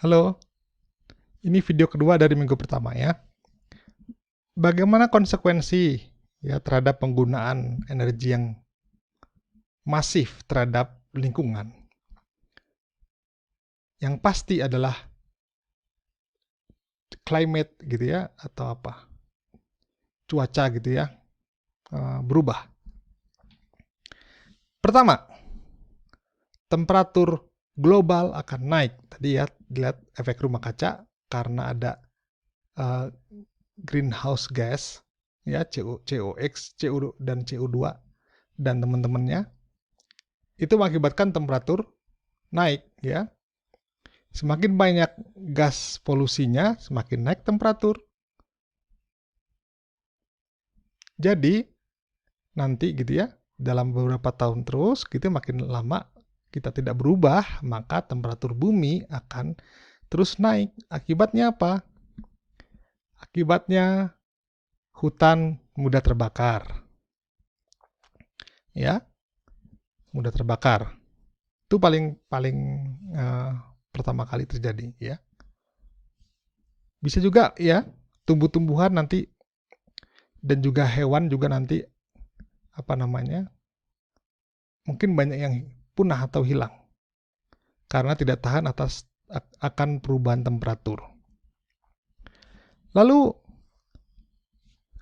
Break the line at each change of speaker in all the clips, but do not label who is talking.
Halo, ini video kedua dari minggu pertama ya. Bagaimana konsekuensi ya terhadap penggunaan energi yang masif terhadap lingkungan? Yang pasti adalah climate gitu ya, atau apa? Cuaca gitu ya, berubah. Pertama, temperatur global akan naik. Tadi ya, dilihat efek rumah kaca karena ada uh, greenhouse gas ya, COX, CO dan CO2 dan teman-temannya itu mengakibatkan temperatur naik ya. Semakin banyak gas polusinya, semakin naik temperatur. Jadi nanti gitu ya, dalam beberapa tahun terus gitu makin lama kita tidak berubah, maka temperatur bumi akan terus naik. Akibatnya apa? Akibatnya hutan mudah terbakar. Ya, mudah terbakar. Itu paling paling pertama kali terjadi ya. Bisa juga ya, tumbuh-tumbuhan nanti dan juga hewan juga nanti apa namanya? Mungkin banyak yang punah atau hilang karena tidak tahan akan perubahan temperatur. Lalu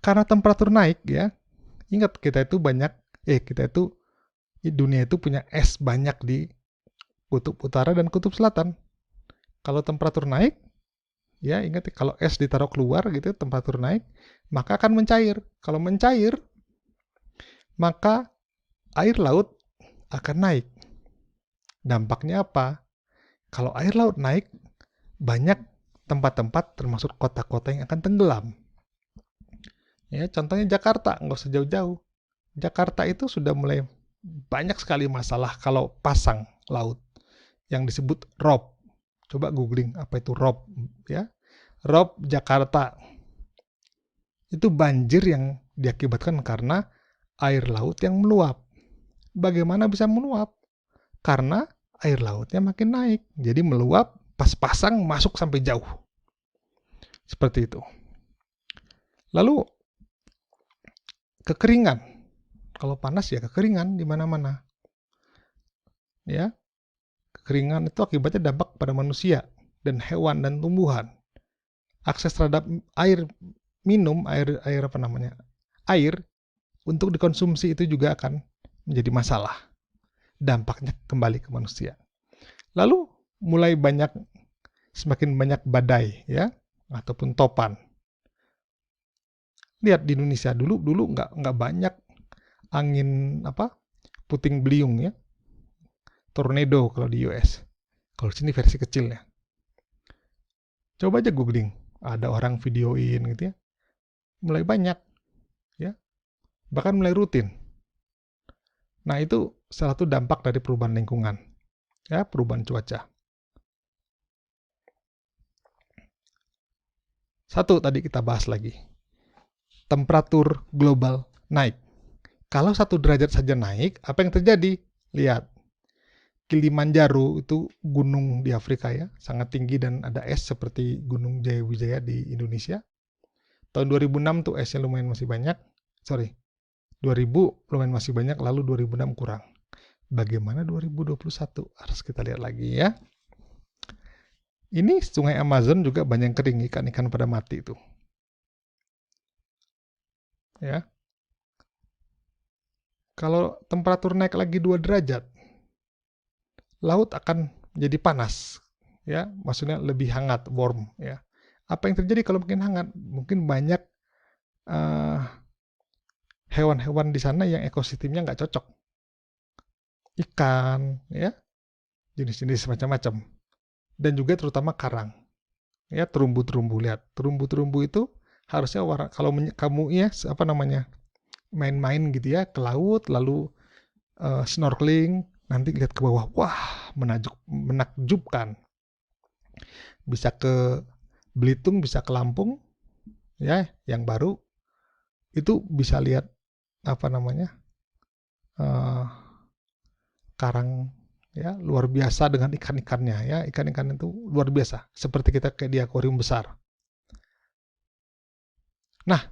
karena temperatur naik ya, ingat kita itu dunia itu punya es banyak di kutub utara dan kutub selatan. Kalau temperatur naik, ya ingat kalau es ditaruh keluar gitu, temperatur naik, maka akan mencair. Kalau mencair, maka air laut akan naik. Dampaknya apa? Kalau air laut naik, banyak tempat-tempat termasuk kota-kota yang akan tenggelam. Ya, contohnya Jakarta, nggak usah jauh-jauh. Jakarta itu sudah mulai banyak sekali masalah kalau pasang laut yang disebut ROB. Coba googling apa itu ROB ya. ROB Jakarta. Itu banjir yang diakibatkan karena air laut yang meluap. Bagaimana bisa meluap? Karena air lautnya makin naik. Jadi meluap pas pasang masuk sampai jauh. Seperti itu. Lalu kekeringan. Kalau panas ya kekeringan di mana-mana. Ya, kekeringan itu akibatnya dampak pada manusia dan hewan dan tumbuhan. Akses terhadap air minum, air apa namanya? Air untuk dikonsumsi itu juga akan menjadi masalah. Dampaknya kembali ke manusia. Lalu semakin banyak badai ya ataupun topan. Lihat di Indonesia dulu nggak banyak angin puting beliung ya, tornado kalau di US. Kalau sini versi kecilnya. Coba aja googling, ada orang videoin gitu ya. Mulai banyak ya, bahkan mulai rutin. Nah, itu salah satu dampak dari perubahan lingkungan. Ya, perubahan cuaca. Satu tadi kita bahas lagi. Temperatur global naik. Kalau 1 derajat saja naik, apa yang terjadi? Lihat, Kilimanjaro itu gunung di Afrika ya, sangat tinggi dan ada es seperti Gunung Jayawijaya di Indonesia. Tahun 2006 tuh esnya lumayan masih banyak. Sorry, 2000 lumayan masih banyak, lalu 2006 kurang. Bagaimana 2021? Harus kita lihat lagi ya. Ini sungai Amazon juga banyak kering, ikan-ikan pada mati itu. Ya. Kalau temperatur naik lagi 2 derajat, laut akan jadi panas. Ya, maksudnya lebih hangat, warm ya. Apa yang terjadi kalau makin hangat? Mungkin banyak hewan-hewan di sana yang ekosistemnya nggak cocok. Ikan, ya, jenis-jenis macam-macam. Dan juga terutama karang. Ya, terumbu-terumbu, lihat. Terumbu-terumbu itu harusnya kalau kamu ya main-main gitu ya ke laut lalu snorkeling, nanti lihat ke bawah, wah, menakjubkan. Bisa ke Belitung, bisa ke Lampung ya, yang baru itu bisa lihat apa namanya? Karang ya, luar biasa dengan ikan-ikannya ya, ikan-ikan itu luar biasa, seperti kita kayak di akuarium besar. Nah,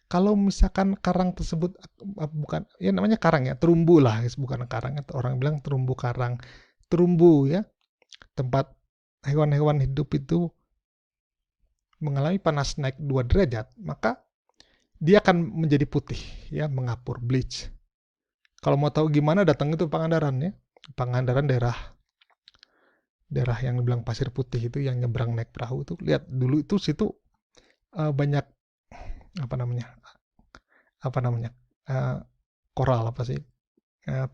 kalau misalkan karang tersebut bukan, ya namanya karang ya, terumbu lah, bukan karang, orang bilang terumbu karang, terumbu ya, tempat hewan-hewan hidup itu mengalami panas naik 2 derajat, maka dia akan menjadi putih ya, mengapur, bleach. Kalau mau tahu gimana, datang itu Pangandaran ya. Pangandaran daerah yang dibilang pasir putih itu, yang nyebrang naik perahu itu, lihat dulu itu situ banyak apa namanya koral apa sih,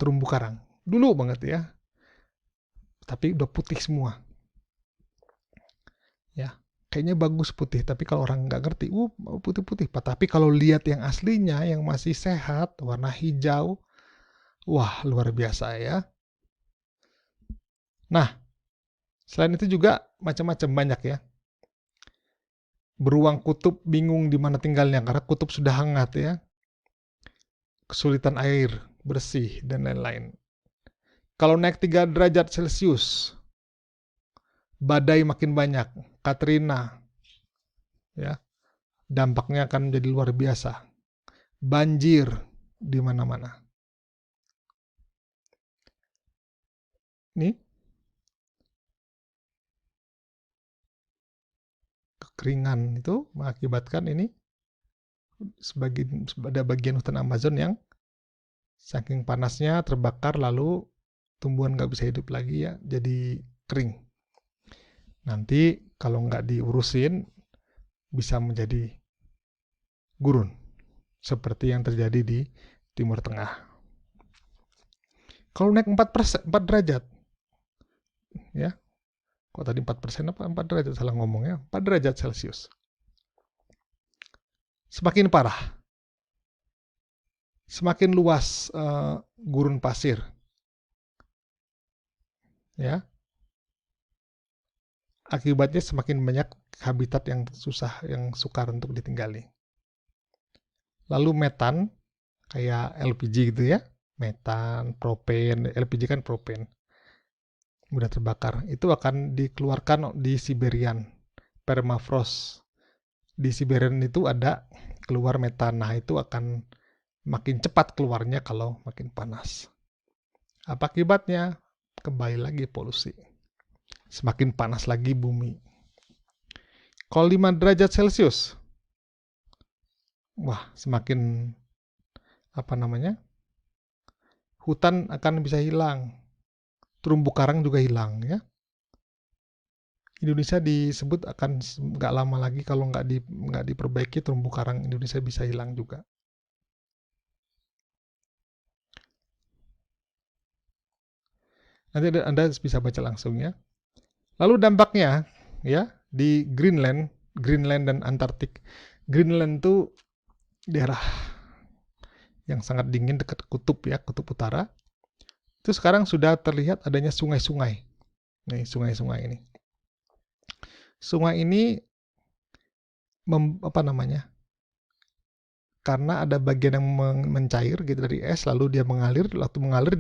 terumbu karang dulu banget ya, tapi udah putih semua ya. Kayaknya bagus putih, tapi kalau orang nggak ngerti, putih-putih. Tapi kalau lihat yang aslinya, yang masih sehat, warna hijau, wah luar biasa ya. Nah, selain itu juga macam-macam banyak ya. Beruang kutub bingung di mana tinggalnya karena kutub sudah hangat ya. Kesulitan air bersih dan lain-lain. Kalau naik 3 derajat Celcius, badai makin banyak, Katrina ya. Dampaknya akan menjadi luar biasa. Banjir di mana-mana. Nih, kekeringan itu mengakibatkan ini ada bagian hutan Amazon yang saking panasnya terbakar, lalu tumbuhan nggak bisa hidup lagi ya, jadi kering. Nanti kalau nggak diurusin bisa menjadi gurun seperti yang terjadi di Timur Tengah. Kalau naik 4 derajat ya, kok tadi 4% apa 4 derajat, salah ngomongnya, 4 derajat Celcius. Semakin parah, semakin luas gurun pasir ya, akibatnya semakin banyak habitat yang susah, yang sukar untuk ditinggali. Lalu metan, kayak LPG gitu ya, metan, propen, LPG kan propen, mudah terbakar, itu akan dikeluarkan di Siberian, permafrost. Di Siberian itu ada keluar metan, nah itu akan makin cepat keluarnya kalau makin panas. Apa akibatnya? Kembali lagi polusi. Semakin panas lagi bumi. Kalau 5 derajat Celcius, wah semakin hutan akan bisa hilang, terumbu karang juga hilang ya. Indonesia disebut akan nggak lama lagi kalau nggak diperbaiki, terumbu karang Indonesia bisa hilang juga. Nanti Anda bisa baca langsung ya. Lalu dampaknya ya di Greenland dan Antartik. Greenland itu daerah yang sangat dingin dekat kutub ya, kutub utara. Itu sekarang sudah terlihat adanya sungai-sungai. Nih, sungai-sungai ini. Sungai ini karena ada bagian yang mencair gitu dari es, lalu dia mengalir,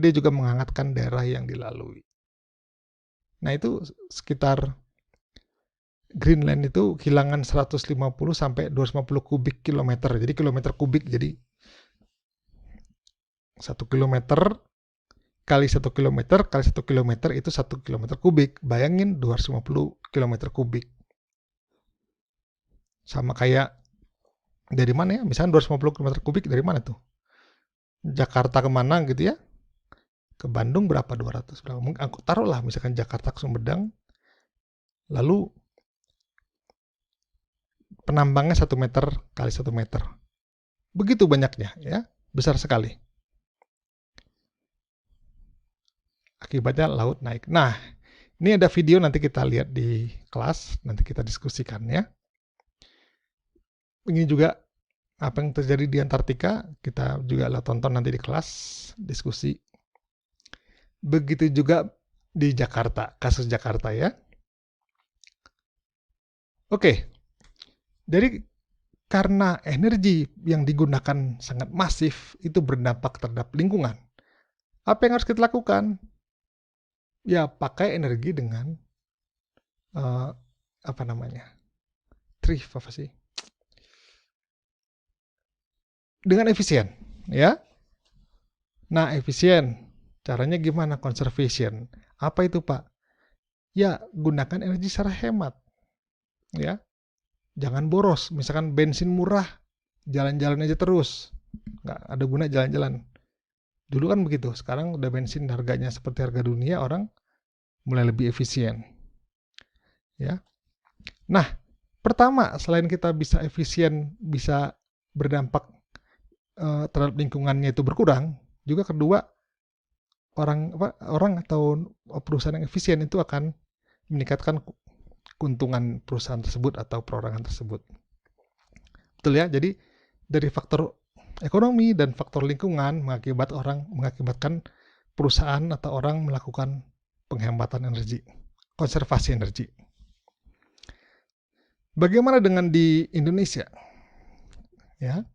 dia juga menghangatkan daerah yang dilalui. Nah, itu sekitar Greenland itu kehilangan 150 sampai 250 kubik kilometer. Jadi kilometer kubik, jadi 1 kilometer kali 1 kilometer kali 1 kilometer itu 1 kilometer kubik. Bayangin 250 kilometer kubik. Sama kayak dari mana ya? Misalnya 250 km kubik dari mana tuh? Jakarta kemana gitu ya? Ke Bandung berapa? 200 berapa? Aku taruhlah misalkan Jakarta ke Sumedang, lalu penambangnya 1 meter kali 1 meter. Begitu banyaknya ya, besar sekali. Akibatnya laut naik. Nah, ini ada video nanti kita lihat di kelas, nanti kita diskusikan ya. Ini juga apa yang terjadi di Antartika, kita juga tonton nanti di kelas, diskusi. Begitu juga di Jakarta, kasus Jakarta ya. Oke, jadi karena energi yang digunakan sangat masif, itu berdampak terhadap lingkungan. Apa yang harus kita lakukan? Ya, pakai energi dengan apa namanya? Thrift apa sih? Dengan efisien, ya. Nah, efisien. Caranya gimana? Conservation. Apa itu, Pak? Ya, gunakan energi secara hemat, ya. Jangan boros. Misalkan bensin murah, jalan-jalan aja terus. Nggak ada guna jalan-jalan. Dulu kan begitu. Sekarang udah bensin harganya seperti harga dunia, orang mulai lebih efisien, ya. Nah, pertama, selain kita bisa efisien, bisa berdampak terhadap lingkungannya itu berkurang, juga kedua, orang atau perusahaan yang efisien itu akan meningkatkan keuntungan perusahaan tersebut atau perorangan tersebut. Betul ya? Jadi dari faktor ekonomi dan faktor lingkungan mengakibatkan perusahaan atau orang melakukan penghematan energi, konservasi energi. Bagaimana dengan di Indonesia? Ya,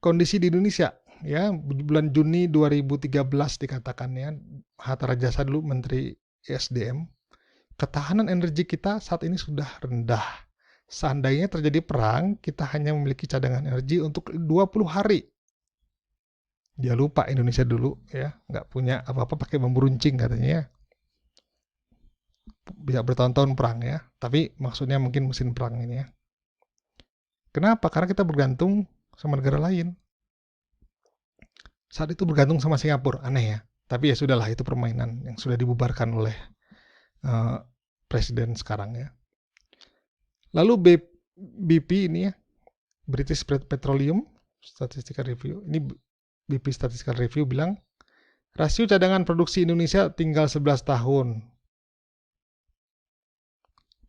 kondisi di Indonesia, ya, bulan Juni 2013 dikatakannya, Hatta Rajasa dulu Menteri ESDM, ketahanan energi kita saat ini sudah rendah. Seandainya terjadi perang, kita hanya memiliki cadangan energi untuk 20 hari. Dia lupa Indonesia dulu, ya, nggak punya apa-apa, pakai bambu runcing katanya, ya. Bisa bertahun-tahun perang, ya. Tapi maksudnya mungkin mesin perang ini, ya. Kenapa? Karena kita bergantung sama negara lain. Saat itu bergantung sama Singapura, aneh ya. Tapi ya sudahlah, itu permainan yang sudah dibubarkan oleh presiden sekarang, ya. Lalu BP ini, ya, British Petroleum Statistical Review, ini BP Statistical Review bilang rasio cadangan produksi Indonesia tinggal 11 tahun.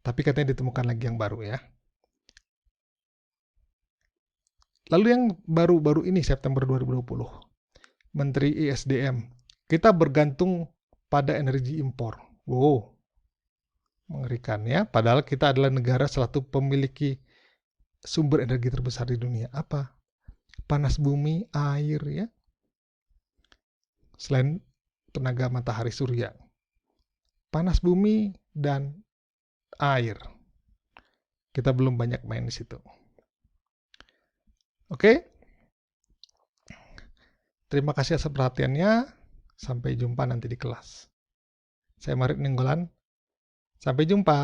Tapi katanya ditemukan lagi yang baru, ya. Lalu yang baru-baru ini September 2020, Menteri ISDM, kita bergantung pada energi impor. Wow, mengerikan, ya. Padahal kita adalah negara salah satu pemiliki sumber energi terbesar di dunia. Apa? Panas bumi, air, ya. Selain tenaga matahari surya, panas bumi dan air. Kita belum banyak main di situ. Oke? Terima kasih atas perhatiannya. Sampai jumpa nanti di kelas. Saya Marit Ninggolan. Sampai jumpa.